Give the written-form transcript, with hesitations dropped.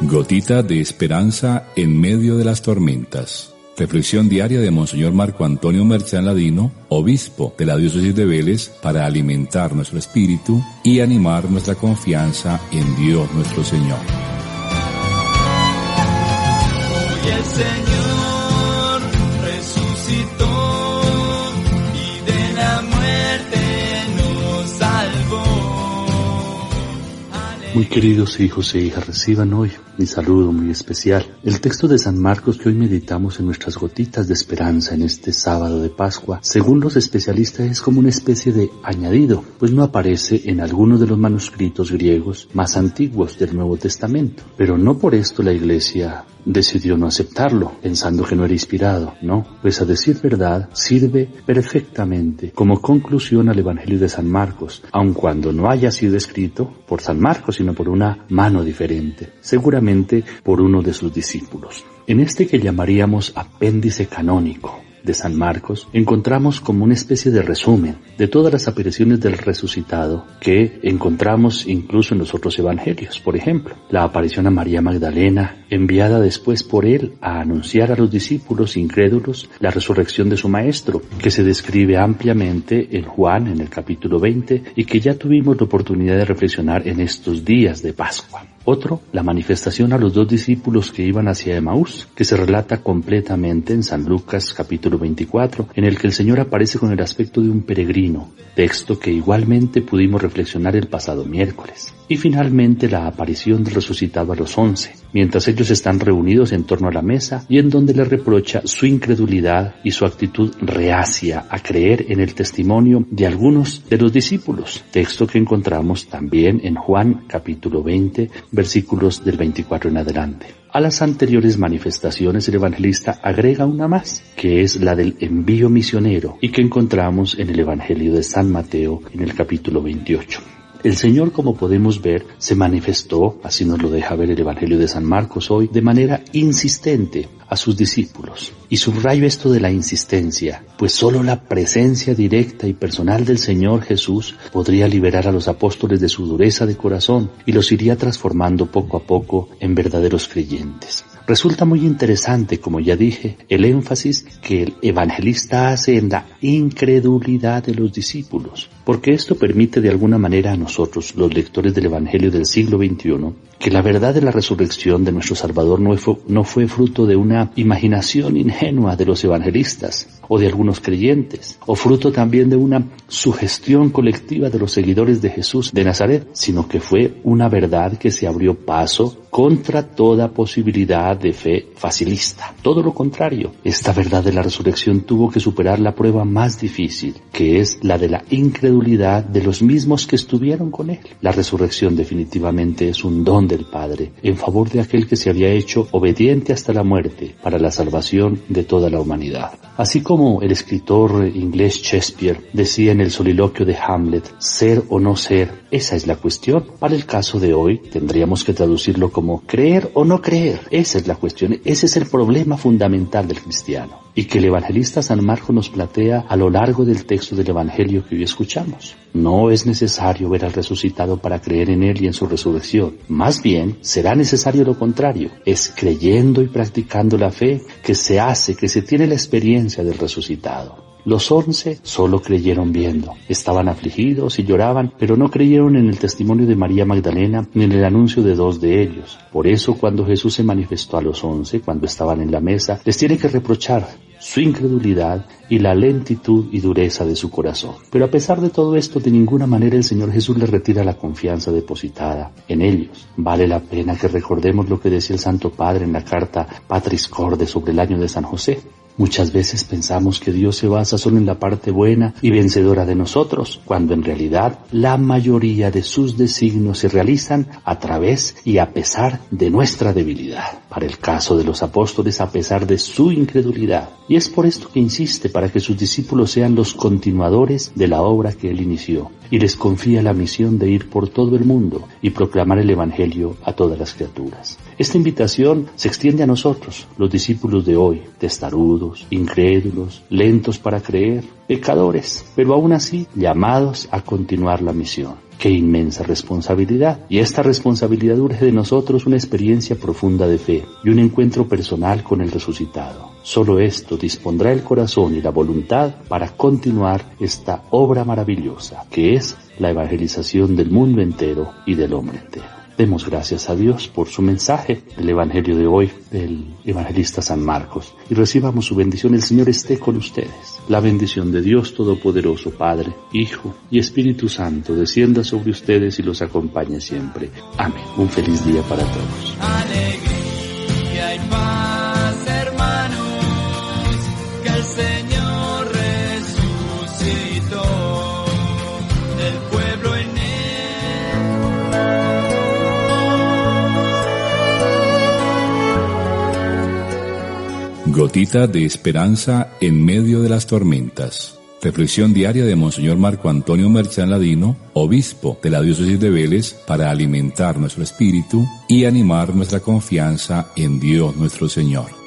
Gotita de esperanza en medio de las tormentas. Reflexión diaria de Monseñor Marco Antonio Merchán Ladino, obispo de la diócesis de Vélez, para alimentar nuestro espíritu y animar nuestra confianza en Dios nuestro Señor. Hoy el Señor resucitó y de la muerte nos salvó. Muy queridos hijos e hijas, reciban hoy mi saludo muy especial. El texto de San Marcos que hoy meditamos en nuestras gotitas de esperanza en este sábado de Pascua, según los especialistas es como una especie de añadido, pues no aparece en algunos de los manuscritos griegos más antiguos del Nuevo Testamento. Pero no por esto la Iglesia decidió no aceptarlo, pensando que no era inspirado, no, pues a decir verdad sirve perfectamente como conclusión al Evangelio de San Marcos, aun cuando no haya sido escrito por San Marcos, sino por una mano diferente, seguramente por uno de sus discípulos. En este que llamaríamos apéndice canónico de San Marcos, encontramos como una especie de resumen de todas las apariciones del resucitado que encontramos incluso en los otros evangelios. Por ejemplo, la aparición a María Magdalena, enviada después por él a anunciar a los discípulos incrédulos la resurrección de su maestro, que se describe ampliamente en Juan en el capítulo 20 y que ya tuvimos la oportunidad de reflexionar en estos días de Pascua. Otro, la manifestación a los dos discípulos que iban hacia Emaús, que se relata completamente en San Lucas capítulo 24, en el que el Señor aparece con el aspecto de un peregrino, texto que igualmente pudimos reflexionar el pasado miércoles. Y finalmente la aparición del resucitado a los 11, mientras ellos están reunidos en torno a la mesa y en donde le reprocha su incredulidad y su actitud reacia a creer en el testimonio de algunos de los discípulos, texto que encontramos también en Juan capítulo 20, versículos del 24 en adelante. A las anteriores manifestaciones el evangelista agrega una más, que es la del envío misionero y que encontramos en el Evangelio de San Mateo en el capítulo 28. El Señor, como podemos ver, se manifestó, así nos lo deja ver el Evangelio de San Marcos hoy, de manera insistente a sus discípulos. Y subrayo esto de la insistencia, pues solo la presencia directa y personal del Señor Jesús podría liberar a los apóstoles de su dureza de corazón y los iría transformando poco a poco en verdaderos creyentes. Resulta muy interesante, como ya dije, el énfasis que el evangelista hace en la incredulidad de los discípulos, porque esto permite de alguna manera a nosotros, los lectores del Evangelio del siglo XXI, que la verdad de la resurrección de nuestro Salvador no fue fruto de una imaginación ingenua de los evangelistas o de algunos creyentes, o fruto también de una sugestión colectiva de los seguidores de Jesús de Nazaret, sino que fue una verdad que se abrió paso contra toda posibilidad de fe facilista. Todo lo contrario, esta verdad de la resurrección tuvo que superar la prueba más difícil, que es la de la incredulidad de los mismos que estuvieron con él. La resurrección definitivamente es un don del Padre en favor de aquel que se había hecho obediente hasta la muerte para la salvación de toda la humanidad. Así como el escritor inglés Shakespeare decía en el soliloquio de Hamlet, ser o no ser, esa es la cuestión. Para el caso de hoy tendríamos que traducirlo como creer o no creer. Esa es la cuestión, ese es el problema fundamental del cristiano y que el evangelista San Marcos nos plantea a lo largo del texto del Evangelio que hoy escuchamos. No es necesario ver al resucitado para creer en él y en su resurrección. Más bien, será necesario lo contrario. Es creyendo y practicando la fe que se tiene la experiencia del resucitado. Los 11 solo creyeron viendo. Estaban afligidos y lloraban, pero no creyeron en el testimonio de María Magdalena ni en el anuncio de 2 de ellos. Por eso, cuando Jesús se manifestó a los 11, cuando estaban en la mesa, les tiene que reprochar su incredulidad y la lentitud y dureza de su corazón. Pero a pesar de todo esto, de ninguna manera el Señor Jesús les retira la confianza depositada en ellos. Vale la pena que recordemos lo que decía el Santo Padre en la carta Patris Corde sobre el año de San José. Muchas veces pensamos que Dios se basa solo en la parte buena y vencedora de nosotros, cuando en realidad la mayoría de sus designios se realizan a través y a pesar de nuestra debilidad. Para el caso de los apóstoles, a pesar de su incredulidad. Y es por esto que insiste para que sus discípulos sean los continuadores de la obra que él inició, y les confía la misión de ir por todo el mundo y proclamar el Evangelio a todas las criaturas. Esta invitación se extiende a nosotros, los discípulos de hoy, testarudos, incrédulos, lentos para creer, pecadores, pero aún así llamados a continuar la misión. ¡Qué inmensa responsabilidad! Y esta responsabilidad urge de nosotros una experiencia profunda de fe y un encuentro personal con el resucitado. Solo esto dispondrá el corazón y la voluntad para continuar esta obra maravillosa, que es la evangelización del mundo entero y del hombre entero. Demos gracias a Dios por su mensaje del Evangelio de hoy, del evangelista San Marcos, y recibamos su bendición. El Señor esté con ustedes. La bendición de Dios Todopoderoso, Padre, Hijo y Espíritu Santo, descienda sobre ustedes y los acompañe siempre. Amén. Un feliz día para todos. Alegría y paz, hermanos, que el Señor resucitó del pueblo en él. Gotita de esperanza en medio de las tormentas. Reflexión diaria de Monseñor Marco Antonio Merchán Ladino, obispo de la diócesis de Vélez, para alimentar nuestro espíritu y animar nuestra confianza en Dios nuestro Señor.